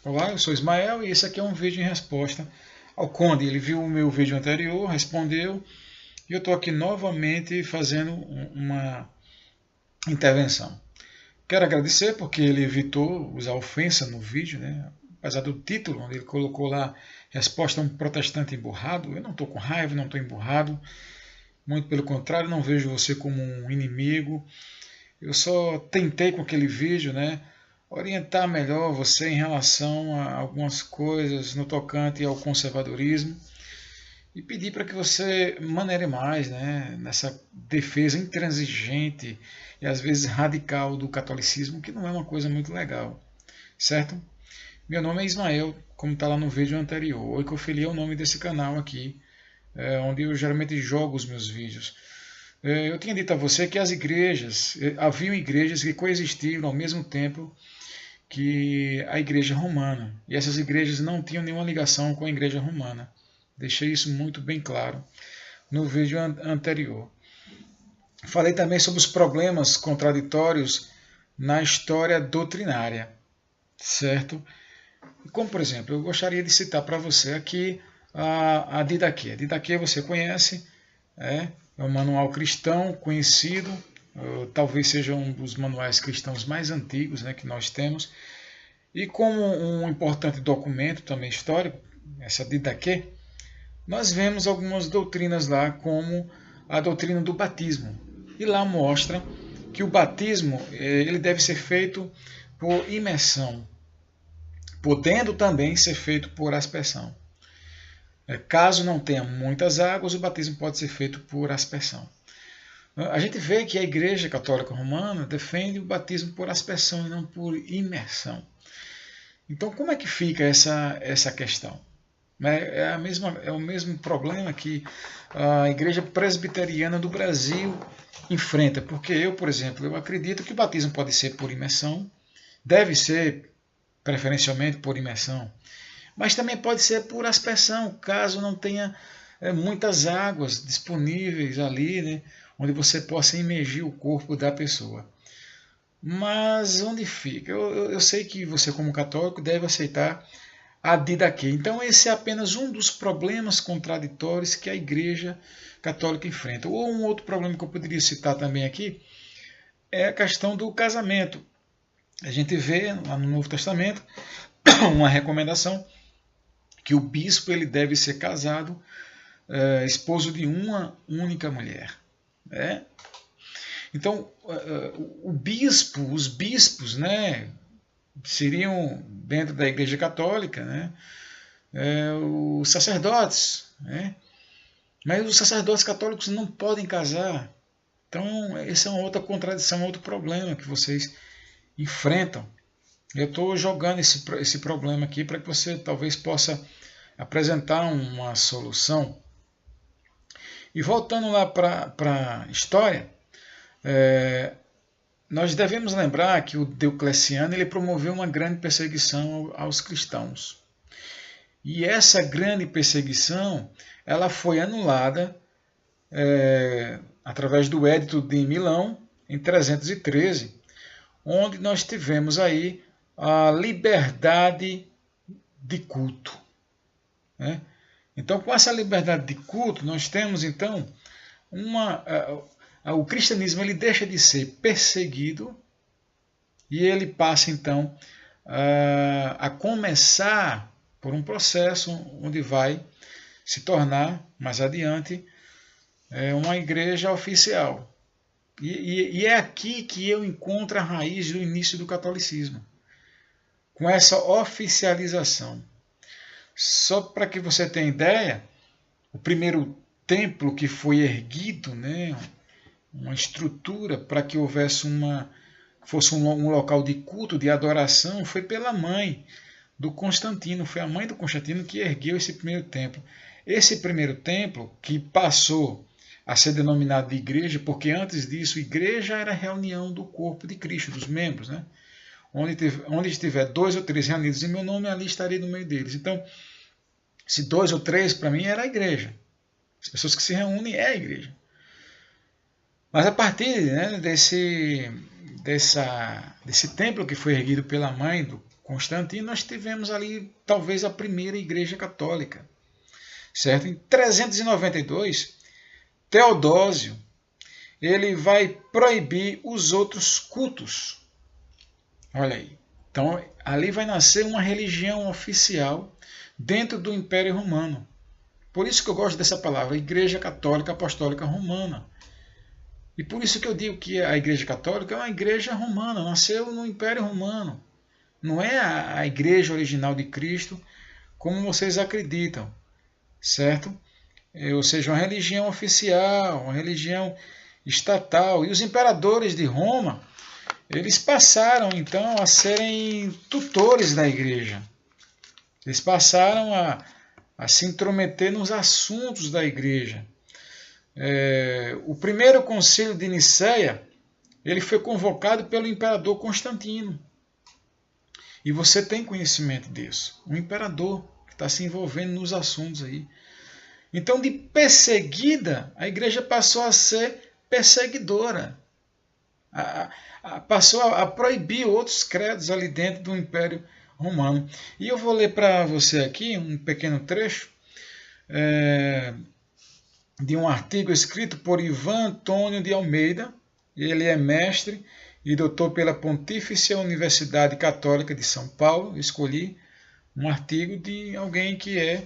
Olá, eu sou Ismael e esse aqui é um vídeo em resposta ao Conde. Ele viu o meu vídeo anterior, respondeu e eu estou aqui novamente fazendo uma intervenção. Quero agradecer porque ele evitou usar ofensa no vídeo, né? Apesar do título, onde ele colocou lá resposta a um protestante emburrado. Eu não estou com raiva, não estou emburrado. Muito pelo contrário, não vejo você como um inimigo. Eu só tentei com aquele vídeo, né, orientar melhor você em relação a algumas coisas no tocante ao conservadorismo e pedir para que você maneire mais, né, nessa defesa intransigente e às vezes radical do catolicismo, que não é uma coisa muito legal, certo? Meu nome é Ismael, como está lá no vídeo anterior. Oikofilia é o nome desse canal aqui, onde eu geralmente jogo os meus vídeos. Eu tinha dito a você que as igrejas, haviam igrejas que coexistiram ao mesmo tempo que a igreja romana. E essas igrejas não tinham nenhuma ligação com a igreja romana. Deixei isso muito bem claro no vídeo anterior. Falei também sobre os problemas contraditórios na história doutrinária, certo? Como, por exemplo, eu gostaria de citar para você aqui a Didaquê. A Didaquê você conhece, é um manual cristão conhecido, talvez seja um dos manuais cristãos mais antigos, né, que nós temos, e como um importante documento também histórico, essa Didaquê, nós vemos algumas doutrinas lá, como a doutrina do batismo, e lá mostra que o batismo ele deve ser feito por imersão, podendo também ser feito por aspersão. Caso não tenha muitas águas, o batismo pode ser feito por aspersão. A gente vê que a Igreja Católica Romana defende o batismo por aspersão e não por imersão. Então, como é que fica essa questão? É o mesmo problema que a Igreja Presbiteriana do Brasil enfrenta. Porque eu, por exemplo, eu acredito que o batismo pode ser por imersão, deve ser preferencialmente por imersão, mas também pode ser por aspersão, caso não tenha muitas águas disponíveis ali, né, onde você possa imergir o corpo da pessoa. Mas onde fica? Eu sei que você, como católico, deve aceitar a Didaquê. Então esse é apenas um dos problemas contraditórios que a Igreja Católica enfrenta. Ou um outro problema que eu poderia citar também aqui é a questão do casamento. A gente vê lá no Novo Testamento uma recomendação que o bispo ele deve ser casado, esposo de uma única mulher. Né? Então, os bispos, né, seriam, dentro da Igreja Católica, né, os sacerdotes. Né? Mas os sacerdotes católicos não podem casar. Então, essa é uma outra contradição, outro problema que vocês enfrentam. Eu estou jogando esse problema aqui para que você talvez possa apresentar uma solução. E voltando lá para a história, nós devemos lembrar que o Diocleciano ele promoveu uma grande perseguição aos cristãos. E essa grande perseguição ela foi anulada através do Edito de Milão, em 313, onde nós tivemos aí a liberdade de culto. Né? Então, com essa liberdade de culto, nós temos então o cristianismo ele deixa de ser perseguido e ele passa então a começar por um processo onde vai se tornar mais adiante uma igreja oficial. E é aqui que eu encontro a raiz do início do catolicismo, com essa oficialização. Só para que você tenha ideia, o primeiro templo que foi erguido, né, uma estrutura para que houvesse fosse um local de culto, de adoração, foi pela mãe do Constantino. Foi a mãe do Constantino que ergueu esse primeiro templo. Esse primeiro templo, que passou a ser denominado de igreja, porque antes disso, igreja era a reunião do corpo de Cristo, dos membros, né? Onde estiver 2 ou 3 reunidos em meu nome, ali estarei no meio deles. Então, se 2 ou 3, para mim, era a igreja. As pessoas que se reúnem é a igreja. Mas a partir, né, desse templo que foi erguido pela mãe Constantino, nós tivemos ali talvez a primeira igreja católica. Certo? Em 392, Teodósio ele vai proibir os outros cultos. Olha aí. Então, ali vai nascer uma religião oficial dentro do Império Romano. Por isso que eu gosto dessa palavra, Igreja Católica Apostólica Romana. E por isso que eu digo que a Igreja Católica é uma igreja romana, nasceu no Império Romano. Não é a igreja original de Cristo, como vocês acreditam, certo? Ou seja, uma religião oficial, uma religião estatal. E os imperadores de Roma, eles passaram então a serem tutores da igreja. Eles passaram a se intrometer nos assuntos da igreja. O primeiro concílio de Nicéia, ele foi convocado pelo imperador Constantino. E você tem conhecimento disso. Um imperador que está se envolvendo nos assuntos aí. Então, de perseguida, a igreja passou a ser perseguidora. Passou a proibir outros credos ali dentro do Império Romano. E eu vou ler para você aqui um pequeno trecho de um artigo escrito por Ivan Antônio de Almeida. Ele é mestre e doutor pela Pontifícia Universidade Católica de São Paulo. Eu escolhi um artigo de alguém que é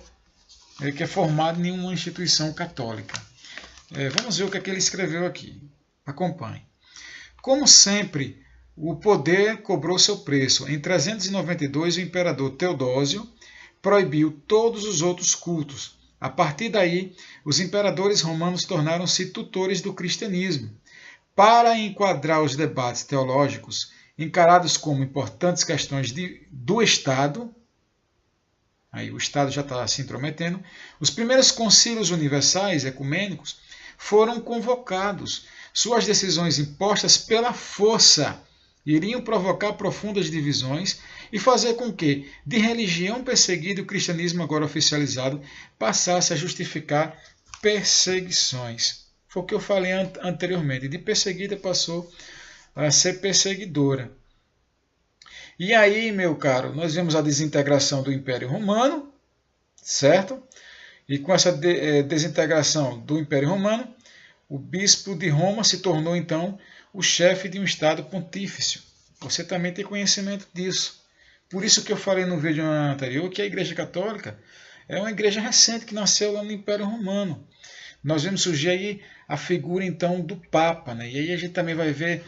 formado em uma instituição católica. Vamos ver o que é que ele escreveu aqui. Acompanhe. Como sempre, o poder cobrou seu preço. Em 392, o imperador Teodósio proibiu todos os outros cultos. A partir daí, os imperadores romanos tornaram-se tutores do cristianismo. Para enquadrar os debates teológicos encarados como importantes questões do Estado, aí o Estado já está se intrometendo, os primeiros concílios universais ecumênicos foram convocados. Suas decisões impostas pela força iriam provocar profundas divisões e fazer com que, de religião perseguida, o cristianismo agora oficializado passasse a justificar perseguições. Foi o que eu falei anteriormente. De perseguida passou a ser perseguidora. E aí, meu caro, nós vemos a desintegração do Império Romano, certo? E com essa desintegração do Império Romano, o bispo de Roma se tornou, então, o chefe de um Estado pontífice. Você também tem conhecimento disso. Por isso que eu falei no vídeo anterior que a Igreja Católica é uma igreja recente que nasceu lá no Império Romano. Nós vemos surgir aí a figura, então, do Papa, né? E aí a gente também vai ver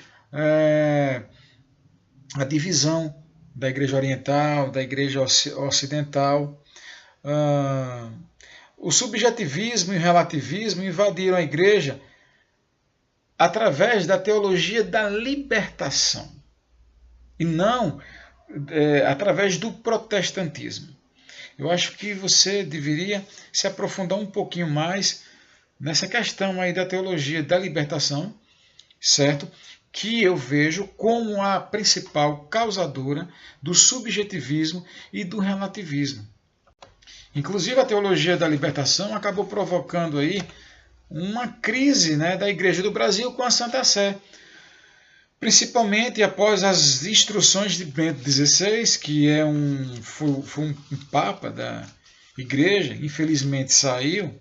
a divisão da Igreja Oriental, da Igreja Ocidental. O subjetivismo e o relativismo invadiram a Igreja através da teologia da libertação e não através do protestantismo. Eu acho que você deveria se aprofundar um pouquinho mais nessa questão aí da teologia da libertação, certo? Que eu vejo como a principal causadora do subjetivismo e do relativismo. Inclusive a teologia da libertação acabou provocando aí uma crise, né, da Igreja do Brasil com a Santa Sé. Principalmente após as instruções de Bento XVI, que foi um papa da Igreja, infelizmente saiu,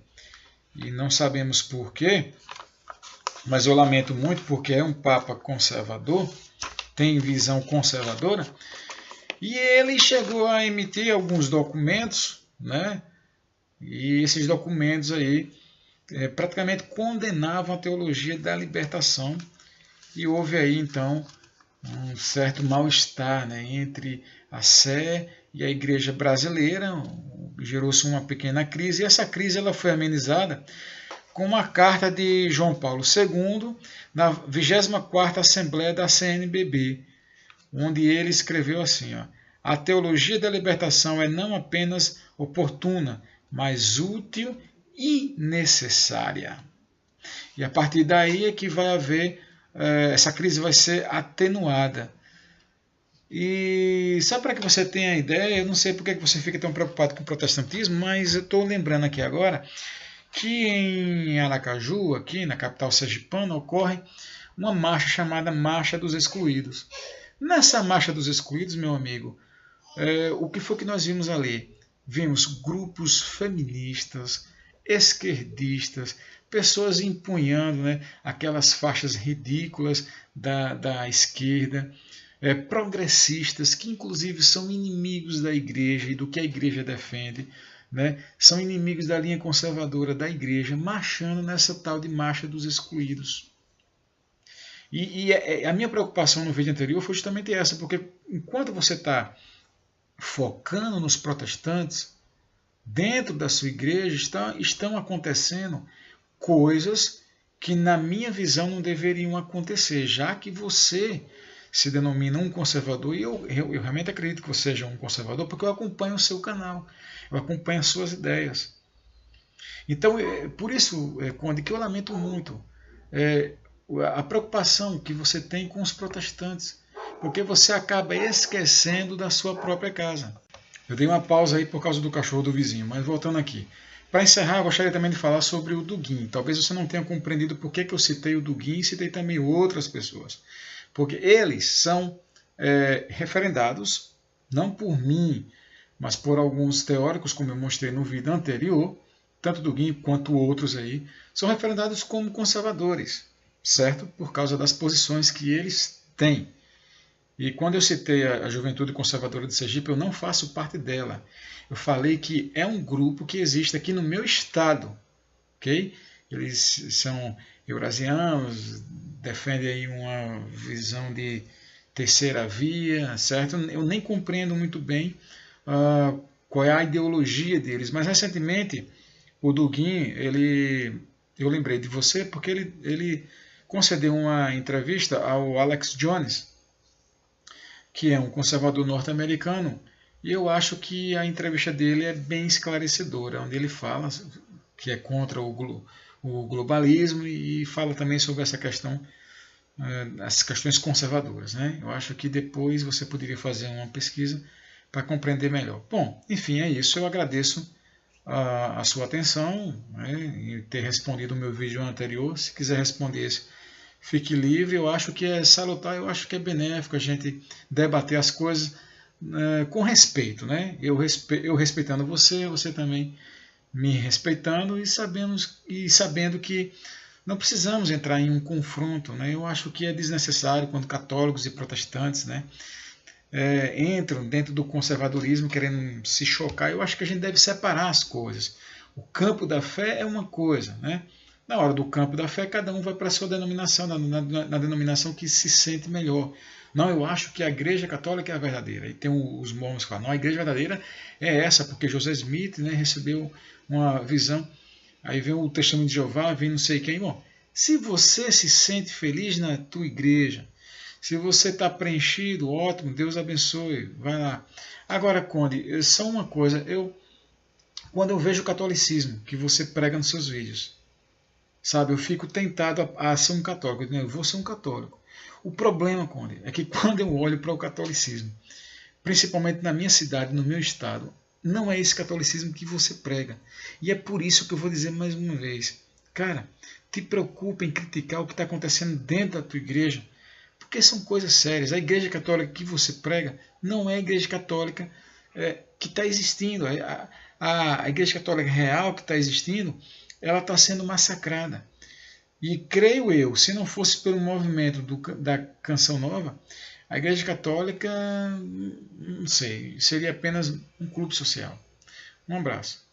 e não sabemos porquê, mas eu lamento muito porque é um papa conservador, tem visão conservadora, e ele chegou a emitir alguns documentos, né? E esses documentos aí praticamente condenavam a teologia da libertação, e houve aí então um certo mal-estar, né, entre a Sé e a Igreja brasileira. Gerou-se uma pequena crise, e essa crise ela foi amenizada com uma carta de João Paulo II na 24ª Assembleia da CNBB, onde ele escreveu assim: a teologia da libertação é não apenas oportuna, mas útil e necessária. E a partir daí é que vai haver, essa crise vai ser atenuada. E só para que você tenha ideia, eu não sei porque você fica tão preocupado com o protestantismo, mas eu estou lembrando aqui agora que em Aracaju, aqui na capital sergipana, ocorre uma marcha chamada Marcha dos Excluídos. Nessa Marcha dos Excluídos, meu amigo, O que foi que nós vimos ali? Vimos grupos feministas, esquerdistas, pessoas empunhando, né, aquelas faixas ridículas da esquerda, progressistas, que inclusive são inimigos da igreja e do que a igreja defende, né, são inimigos da linha conservadora da igreja, marchando nessa tal de marcha dos excluídos. E a minha preocupação no vídeo anterior foi justamente essa, porque enquanto você está focando nos protestantes, dentro da sua igreja estão acontecendo coisas que, na minha visão, não deveriam acontecer, já que você se denomina um conservador, e eu realmente acredito que você seja um conservador, porque eu acompanho o seu canal, eu acompanho as suas ideias. Então, por isso, Conde, que eu lamento muito a preocupação que você tem com os protestantes, porque você acaba esquecendo da sua própria casa. Eu dei uma pausa aí por causa do cachorro do vizinho, mas voltando aqui. Para encerrar, eu gostaria também de falar sobre o Dugin. Talvez você não tenha compreendido por que eu citei o Dugin e citei também outras pessoas. Porque eles são referendados, não por mim, mas por alguns teóricos, como eu mostrei no vídeo anterior, tanto Dugin quanto outros aí, são referendados como conservadores, certo? Por causa das posições que eles têm. E quando eu citei a Juventude Conservadora de Sergipe, eu não faço parte dela. Eu falei que é um grupo que existe aqui no meu estado, ok? Eles são eurasianos, defendem aí uma visão de terceira via, certo? Eu nem compreendo muito bem qual é a ideologia deles, mas recentemente o Dugin, eu lembrei de você porque ele concedeu uma entrevista ao Alex Jones, que é um conservador norte-americano, e eu acho que a entrevista dele é bem esclarecedora, onde ele fala que é contra o globalismo e fala também sobre essa questão, as questões conservadoras, né? Eu acho que depois você poderia fazer uma pesquisa para compreender melhor. Bom, enfim, é isso. Eu agradeço a sua atenção, né, e ter respondido o meu vídeo anterior. Se quiser responder esse, fique livre. Eu acho que é salutar, eu acho que é benéfico a gente debater as coisas com respeito, né? Eu respeitando você, você também me respeitando e sabendo que não precisamos entrar em um confronto, né? Eu acho que é desnecessário quando católicos e protestantes, né, entram dentro do conservadorismo querendo se chocar. Eu acho que a gente deve separar as coisas. O campo da fé é uma coisa, né? Na hora do campo da fé, cada um vai para a sua denominação, na denominação que se sente melhor. Não, eu acho que a Igreja Católica é a verdadeira. E tem os mormons que falam, não, a Igreja verdadeira é essa, porque José Smith, né, recebeu uma visão. Aí vem o Testemunho de Jeová, vem não sei quem. Bom, se você se sente feliz na tua igreja, se você está preenchido, ótimo, Deus abençoe, vai lá. Agora, Conde, só uma coisa, quando eu vejo o catolicismo que você prega nos seus vídeos, sabe, eu fico tentado a ser um católico. Eu vou ser um católico. O problema, Conde, é que quando eu olho para o catolicismo, principalmente na minha cidade, no meu estado, não é esse catolicismo que você prega. E é por isso que eu vou dizer mais uma vez, cara, te preocupa em criticar o que está acontecendo dentro da tua igreja, porque são coisas sérias. A igreja católica que você prega não é a igreja católica que está existindo. A igreja católica real que está existindo, ela está sendo massacrada. E creio eu, se não fosse pelo movimento da Canção Nova, a Igreja Católica, não sei, seria apenas um clube social. Um abraço.